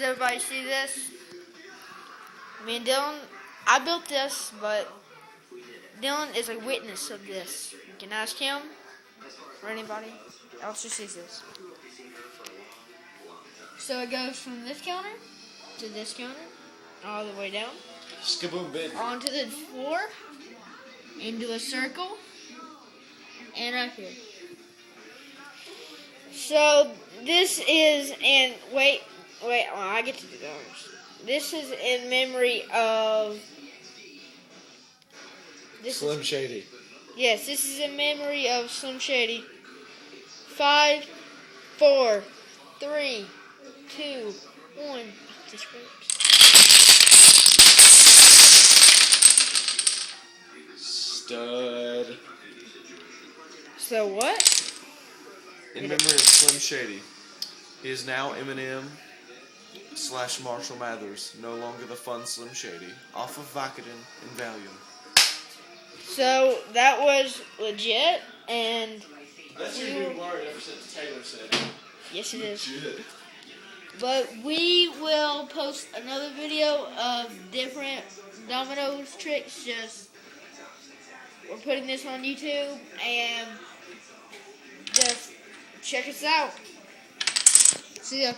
Does everybody see this? Me and Dylan, I built this, but Dylan is a witness of this. You can ask him or anybody else who sees this. So it goes from this counter to this counter, all the way down, Skaboom, baby. onto the floor, into a circle, and up here. So this is in, wait, I get to do those. This is in memory of Slim Shady. Yes, this is in memory of Slim Shady. 5, 4, 3, 2, 1. This works. Stud. So what? In memory of Slim Shady. He is now Eminem / Marshall Mathers, no longer the fun Slim Shady, off of Vicodin and Valium. So that was legit, and That's your new word ever since Taylor said it. yes, it is. Legit. But we will post another video of different dominoes tricks. Just we're putting this on YouTube, and just check us out. See ya.